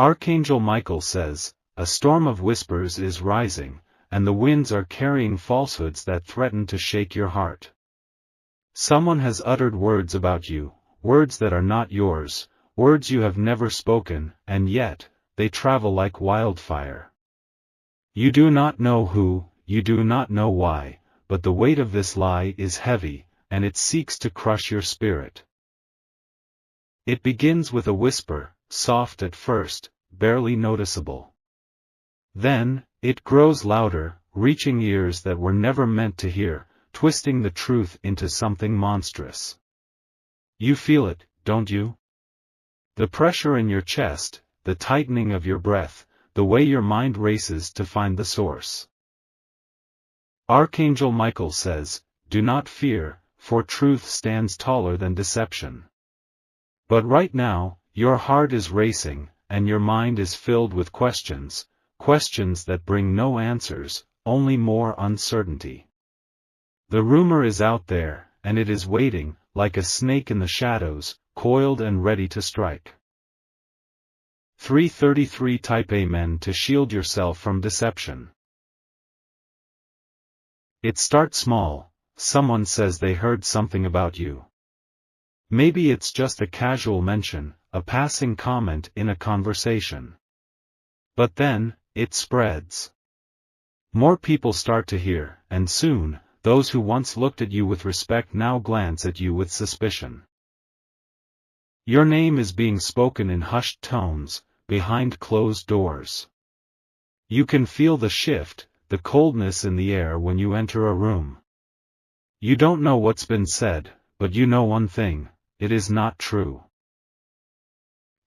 Archangel Michael says, a storm of whispers is rising, and the winds are carrying falsehoods that threaten to shake your heart. Someone has uttered words about you, words that are not yours, words you have never spoken, and yet, they travel like wildfire. You do not know who, you do not know why, but the weight of this lie is heavy, and it seeks to crush your spirit. It begins with a whisper, soft at first, barely noticeable. Then, it grows louder, reaching ears that were never meant to hear, twisting the truth into something monstrous. You feel it, don't you? The pressure in your chest, the tightening of your breath, the way your mind races to find the source. Archangel Michael says, do not fear, for truth stands taller than deception. But right now, your heart is racing, and your mind is filled with questions, questions that bring no answers, only more uncertainty. The rumor is out there, and it is waiting, like a snake in the shadows, coiled and ready to strike. 333 Type Amen to shield yourself from deception. It starts small. Someone says they heard something about you. Maybe it's just a casual mention, a passing comment in a conversation. But then, it spreads. More people start to hear, and soon, those who once looked at you with respect now glance at you with suspicion. Your name is being spoken in hushed tones, behind closed doors. You can feel the shift, the coldness in the air when you enter a room. You don't know what's been said, but you know one thing, it is not true.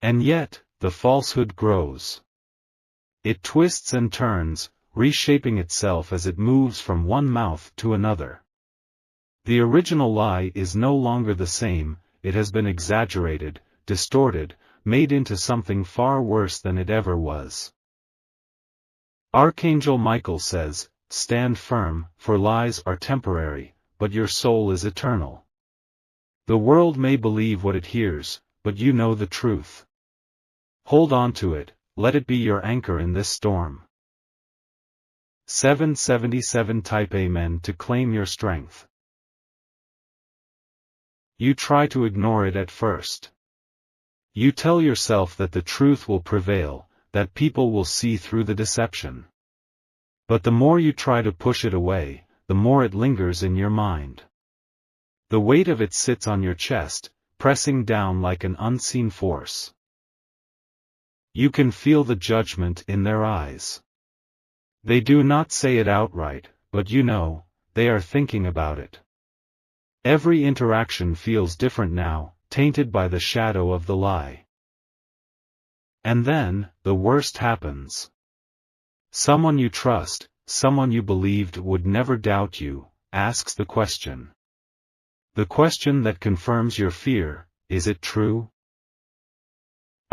And yet, the falsehood grows. It twists and turns, reshaping itself as it moves from one mouth to another. The original lie is no longer the same, it has been exaggerated, distorted, made into something far worse than it ever was. Archangel Michael says, stand firm, for lies are temporary, but your soul is eternal. The world may believe what it hears, but you know the truth. Hold on to it, let it be your anchor in this storm. 777 Type Amen to claim your strength. You try to ignore it at first. You tell yourself that the truth will prevail, that people will see through the deception. But the more you try to push it away, the more it lingers in your mind. The weight of it sits on your chest, pressing down like an unseen force. You can feel the judgment in their eyes. They do not say it outright, but you know, they are thinking about it. Every interaction feels different now, tainted by the shadow of the lie. And then, the worst happens. Someone you trust, someone you believed would never doubt you, asks the question. The question that confirms your fear, is it true?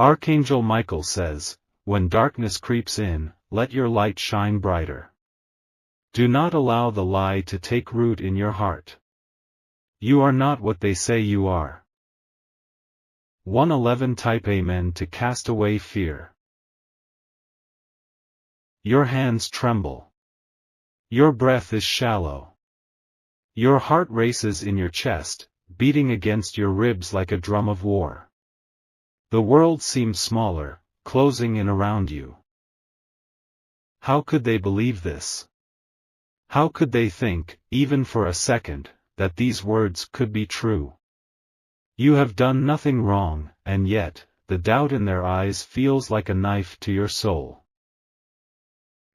Archangel Michael says, when darkness creeps in, let your light shine brighter. Do not allow the lie to take root in your heart. You are not what they say you are. 111 Type Amen to cast away fear. Your hands tremble. Your breath is shallow. Your heart races in your chest, beating against your ribs like a drum of war. The world seems smaller, closing in around you. How could they believe this? How could they think, even for a second, that these words could be true? You have done nothing wrong, and yet, the doubt in their eyes feels like a knife to your soul.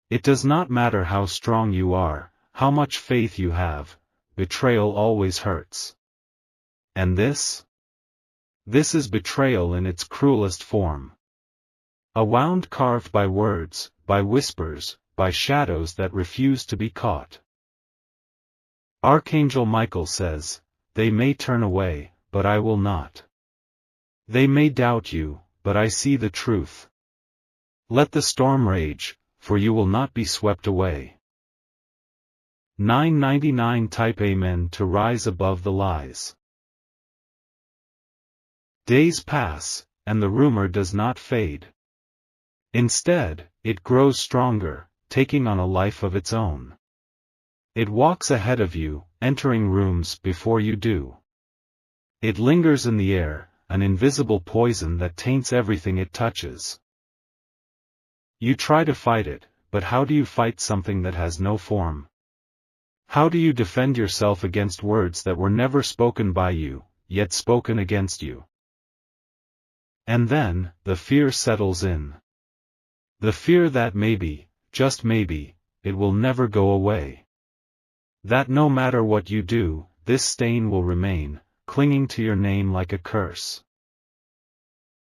It does not matter how strong you are, how much faith you have, betrayal always hurts. And this? This is betrayal in its cruelest form. A wound carved by words, by whispers, by shadows that refuse to be caught. Archangel Michael says, they may turn away, but I will not. They may doubt you, but I see the truth. Let the storm rage, for you will not be swept away. 999 Type Amen to rise above the lies. Days pass, and the rumor does not fade. Instead, it grows stronger, taking on a life of its own. It walks ahead of you, entering rooms before you do. It lingers in the air, an invisible poison that taints everything it touches. You try to fight it, but how do you fight something that has no form? How do you defend yourself against words that were never spoken by you, yet spoken against you? And then, the fear settles in. The fear that maybe, just maybe, it will never go away. That no matter what you do, this stain will remain, clinging to your name like a curse.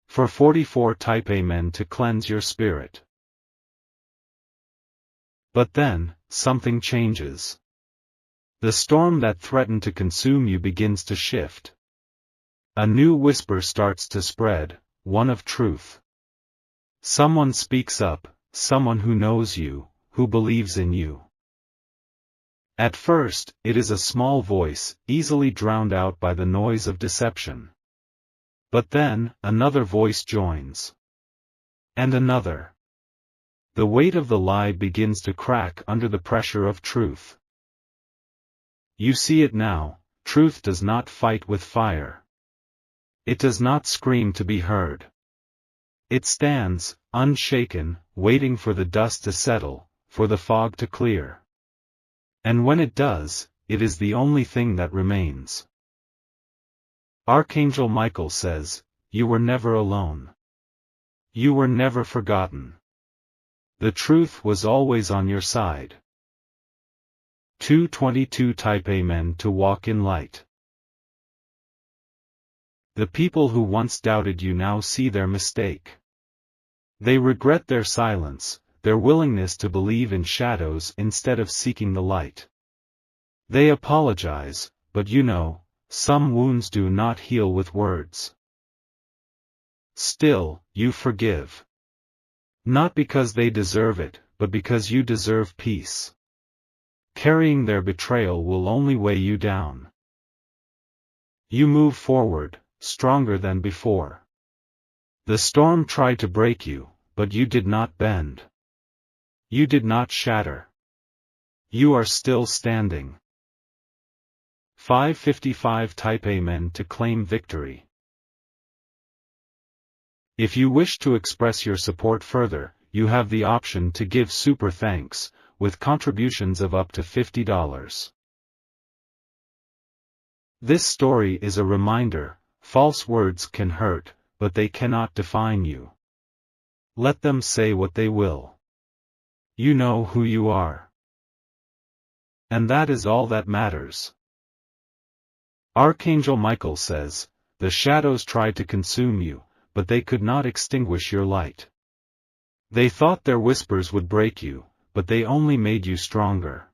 For 44 type Amen to cleanse your spirit. But then, something changes. The storm that threatened to consume you begins to shift. A new whisper starts to spread, one of truth. Someone speaks up, someone who knows you, who believes in you. At first, it is a small voice, easily drowned out by the noise of deception. But then, another voice joins. And another. The weight of the lie begins to crack under the pressure of truth. You see it now, truth does not fight with fire. It does not scream to be heard. It stands, unshaken, waiting for the dust to settle, for the fog to clear. And when it does, it is the only thing that remains. Archangel Michael says, you were never alone. You were never forgotten. The truth was always on your side. 222 type Amen to walk in light. The people who once doubted you now see their mistake. They regret their silence, their willingness to believe in shadows instead of seeking the light. They apologize, but you know, some wounds do not heal with words. Still, you forgive. Not because they deserve it, but because you deserve peace. Carrying their betrayal will only weigh you down. You move forward, stronger than before. The storm tried to break you, but you did not bend. You did not shatter. You are still standing. 555 type Amen to claim victory. If you wish to express your support further, you have the option to give super thanks, with contributions of up to $50. This story is a reminder, false words can hurt, but they cannot define you. Let them say what they will. You know who you are. And that is all that matters. Archangel Michael says, the shadows tried to consume you, but they could not extinguish your light. They thought their whispers would break you, but they only made you stronger.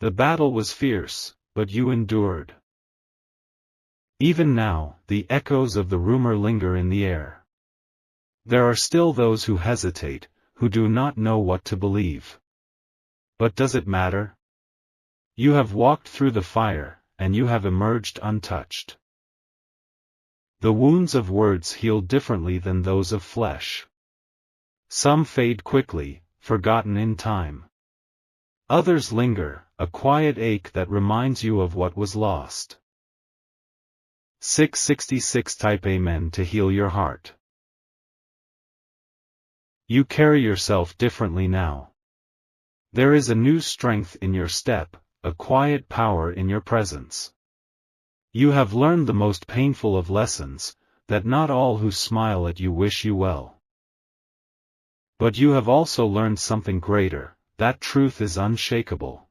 The battle was fierce, but you endured. Even now, the echoes of the rumor linger in the air. There are still those who hesitate, who do not know what to believe. But does it matter? You have walked through the fire, and you have emerged untouched. The wounds of words heal differently than those of flesh. Some fade quickly, forgotten in time. Others linger, a quiet ache that reminds you of what was lost. 666 type Amen to heal your heart. You carry yourself differently now. There is a new strength in your step, a quiet power in your presence. You have learned the most painful of lessons, that not all who smile at you wish you well. But you have also learned something greater, that truth is unshakable.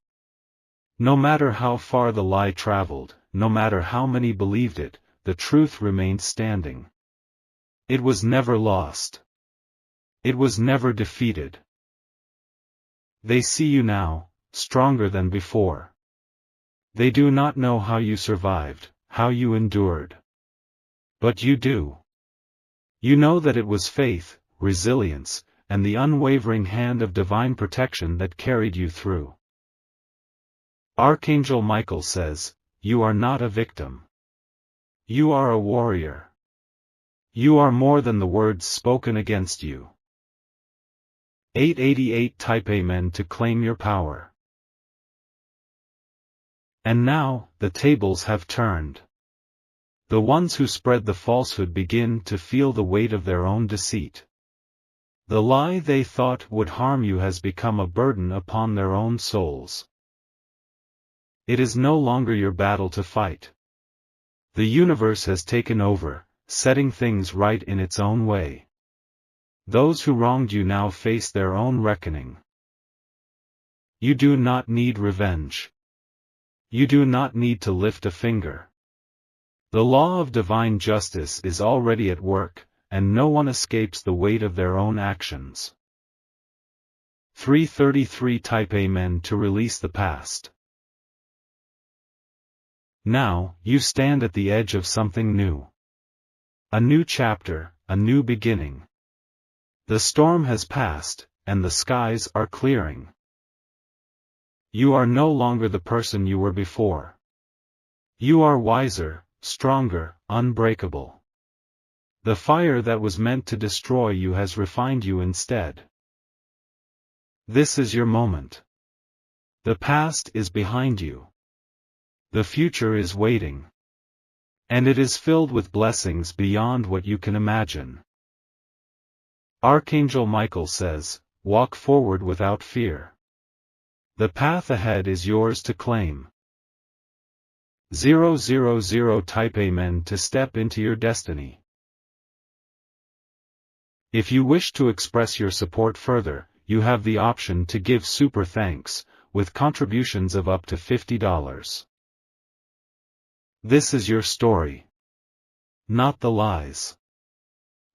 No matter how far the lie traveled, no matter how many believed it, the truth remained standing. It was never lost. It was never defeated. They see you now, stronger than before. They do not know how you survived, how you endured. But you do. You know that it was faith, resilience, and the unwavering hand of divine protection that carried you through. Archangel Michael says, you are not a victim. You are a warrior. You are more than the words spoken against you. 888 type Amen to claim your power. And now, the tables have turned. The ones who spread the falsehood begin to feel the weight of their own deceit. The lie they thought would harm you has become a burden upon their own souls. It is no longer your battle to fight. The universe has taken over, setting things right in its own way. Those who wronged you now face their own reckoning. You do not need revenge. You do not need to lift a finger. The law of divine justice is already at work, and no one escapes the weight of their own actions. 333 type Amen to release the past. Now, you stand at the edge of something new. A new chapter, a new beginning. The storm has passed, and the skies are clearing. You are no longer the person you were before. You are wiser, stronger, unbreakable. The fire that was meant to destroy you has refined you instead. This is your moment. The past is behind you. The future is waiting. And it is filled with blessings beyond what you can imagine. Archangel Michael says, walk forward without fear. The path ahead is yours to claim. 000 type Amen to step into your destiny. If you wish to express your support further, you have the option to give super thanks, with contributions of up to $50. This is your story. Not the lies.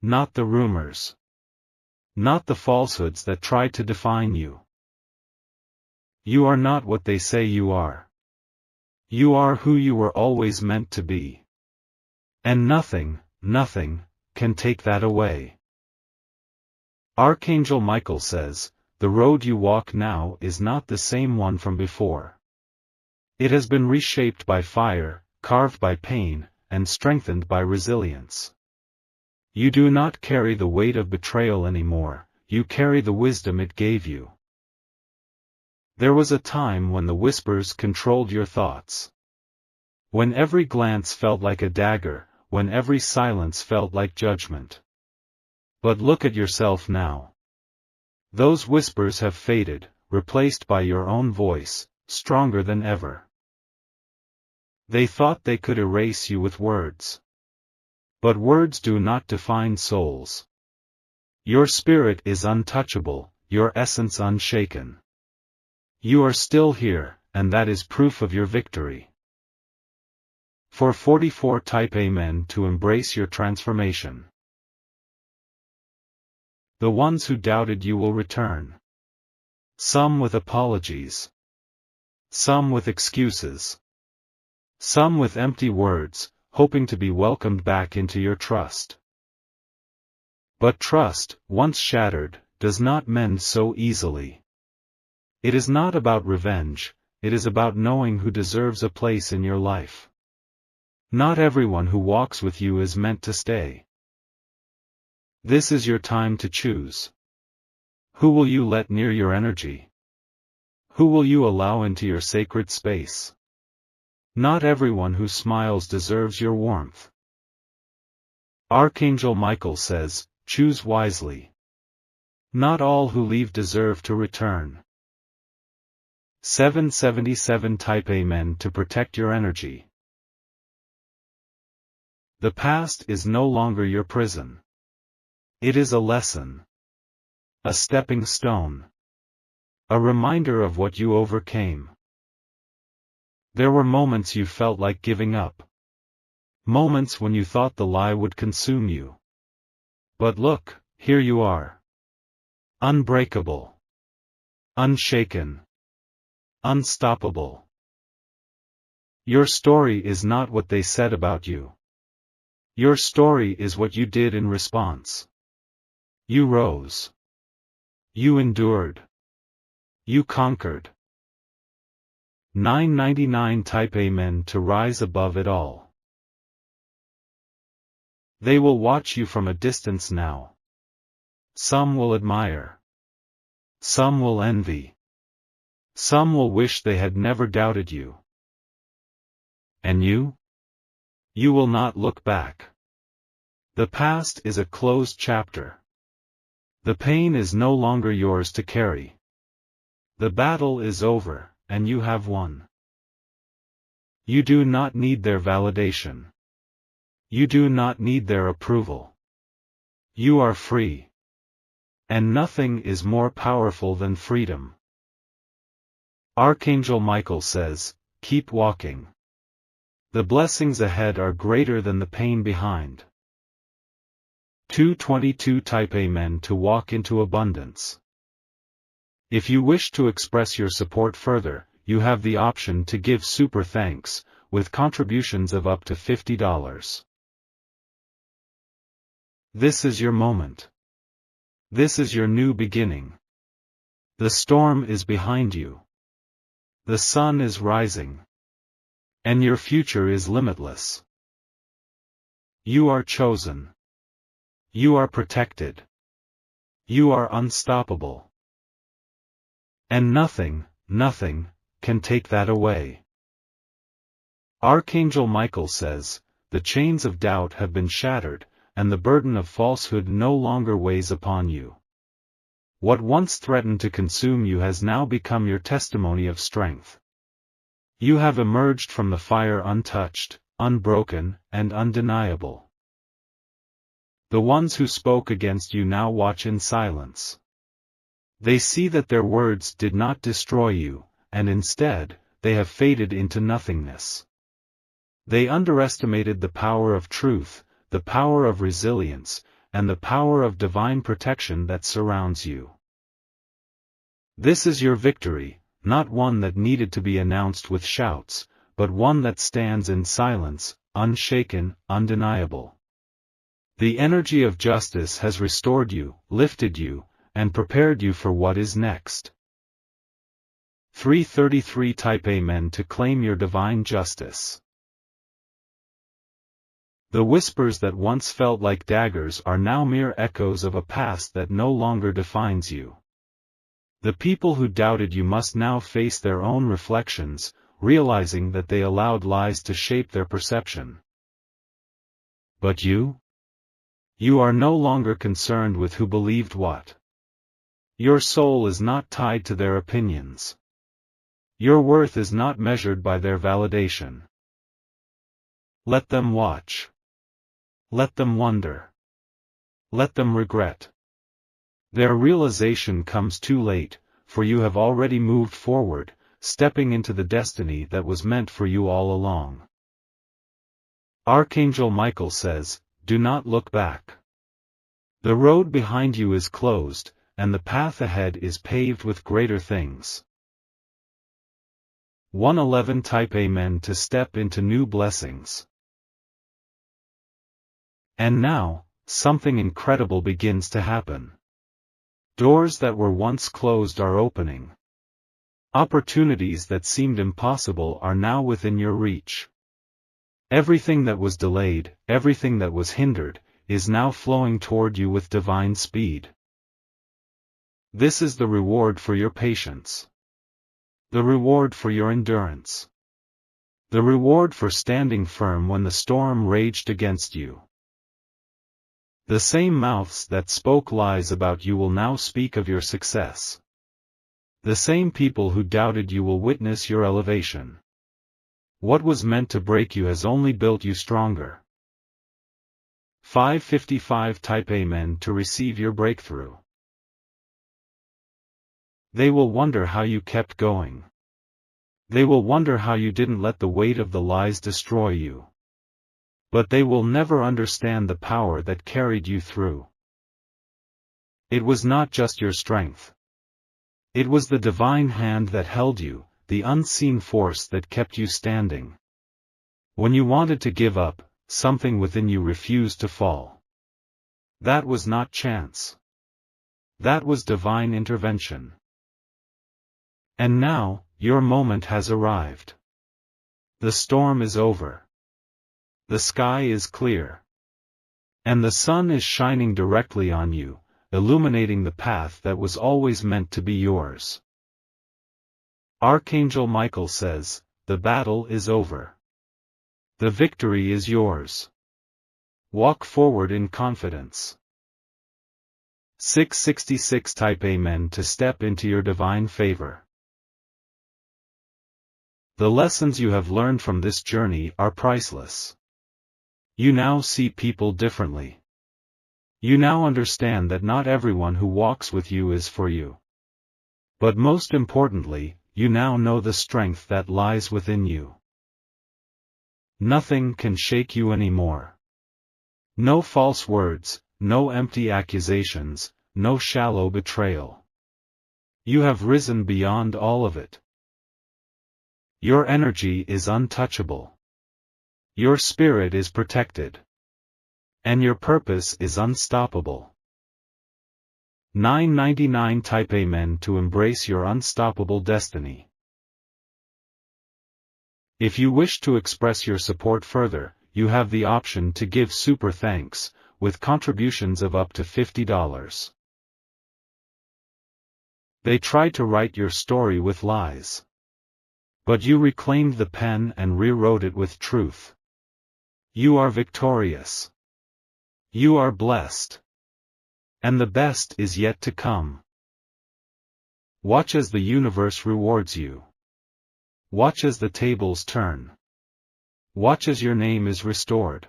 Not the rumors. Not the falsehoods that try to define you. You are not what they say you are. You are who you were always meant to be. And nothing, nothing, can take that away. Archangel Michael says, the road you walk now is not the same one from before. It has been reshaped by fire, carved by pain, and strengthened by resilience. You do not carry the weight of betrayal anymore, you carry the wisdom it gave you. There was a time when the whispers controlled your thoughts. When every glance felt like a dagger, when every silence felt like judgment. But look at yourself now. Those whispers have faded, replaced by your own voice, stronger than ever. They thought they could erase you with words. But words do not define souls. Your spirit is untouchable, your essence unshaken. You are still here, and that is proof of your victory. 444 type Amen to embrace your transformation. The ones who doubted you will return. Some with apologies. Some with excuses. Some with empty words, hoping to be welcomed back into your trust. But trust, once shattered, does not mend so easily. It is not about revenge, it is about knowing who deserves a place in your life. Not everyone who walks with you is meant to stay. This is your time to choose. Who will you let near your energy? Who will you allow into your sacred space? Not everyone who smiles deserves your warmth. Archangel Michael says, choose wisely. Not all who leave deserve to return. 777 type Amen to protect your energy. The past is no longer your prison. It is a lesson. A stepping stone. A reminder of what you overcame. There were moments you felt like giving up. Moments when you thought the lie would consume you. But look, here you are. Unbreakable. Unshaken. Unstoppable. Your story is not what they said about you. Your story is what you did in response. You rose. You endured. You conquered. 999 type Amen to rise above it all. They will watch you from a distance now. Some will admire. Some will envy. Some will wish they had never doubted you. And you? You will not look back. The past is a closed chapter. The pain is no longer yours to carry. The battle is over, and you have won. You do not need their validation. You do not need their approval. You are free. And nothing is more powerful than freedom. Archangel Michael says, keep walking. The blessings ahead are greater than the pain behind. 222 Type Amen to walk into abundance. If you wish to express your support further, you have the option to give super thanks, with contributions of up to $50. This is your moment. This is your new beginning. The storm is behind you. The sun is rising. And your future is limitless. You are chosen. You are protected. You are unstoppable. And nothing, nothing, can take that away. Archangel Michael says, the chains of doubt have been shattered, and the burden of falsehood no longer weighs upon you. What once threatened to consume you has now become your testimony of strength. You have emerged from the fire untouched, unbroken, and undeniable. The ones who spoke against you now watch in silence. They see that their words did not destroy you, and instead, they have faded into nothingness. They underestimated the power of truth, the power of resilience, and the power of divine protection that surrounds you. This is your victory, not one that needed to be announced with shouts, but one that stands in silence, unshaken, undeniable. The energy of justice has restored you, lifted you, and prepared you for what is next. 333 Type Amen to claim your divine justice. The whispers that once felt like daggers are now mere echoes of a past that no longer defines you. The people who doubted you must now face their own reflections, realizing that they allowed lies to shape their perception. But you? You are no longer concerned with who believed what. Your soul is not tied to their opinions. Your worth is not measured by their validation. Let them watch. Let them wonder. Let them regret. Their realization comes too late, for you have already moved forward, stepping into the destiny that was meant for you all along. Archangel Michael says, do not look back. The road behind you is closed, and the path ahead is paved with greater things. 111 Type Amen to step into new blessings. And now, something incredible begins to happen. Doors that were once closed are opening. Opportunities that seemed impossible are now within your reach. Everything that was delayed, everything that was hindered, is now flowing toward you with divine speed. This is the reward for your patience. The reward for your endurance. The reward for standing firm when the storm raged against you. The same mouths that spoke lies about you will now speak of your success. The same people who doubted you will witness your elevation. What was meant to break you has only built you stronger. 555 Type Amen to receive your breakthrough. They will wonder how you kept going. They will wonder how you didn't let the weight of the lies destroy you. But they will never understand the power that carried you through. It was not just your strength. It was the divine hand that held you, the unseen force that kept you standing. When you wanted to give up, something within you refused to fall. That was not chance. That was divine intervention. And now, your moment has arrived. The storm is over. The sky is clear. And the sun is shining directly on you, illuminating the path that was always meant to be yours. Archangel Michael says, the battle is over. The victory is yours. Walk forward in confidence. 666 Type Amen to step into your divine favor. The lessons you have learned from this journey are priceless. You now see people differently. You now understand that not everyone who walks with you is for you. But most importantly, you now know the strength that lies within you. Nothing can shake you anymore. No false words, no empty accusations, no shallow betrayal. You have risen beyond all of it. Your energy is untouchable. Your spirit is protected. And your purpose is unstoppable. 999 Type Amen to embrace your unstoppable destiny. If you wish to express your support further, you have the option to give super thanks, with contributions of up to $50. They tried to write your story with lies. But you reclaimed the pen and rewrote it with truth. You are victorious. You are blessed. And the best is yet to come. Watch as the universe rewards you. Watch as the tables turn. Watch as your name is restored.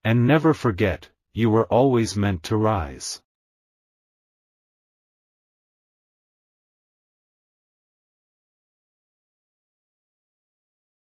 And never forget, you were always meant to rise.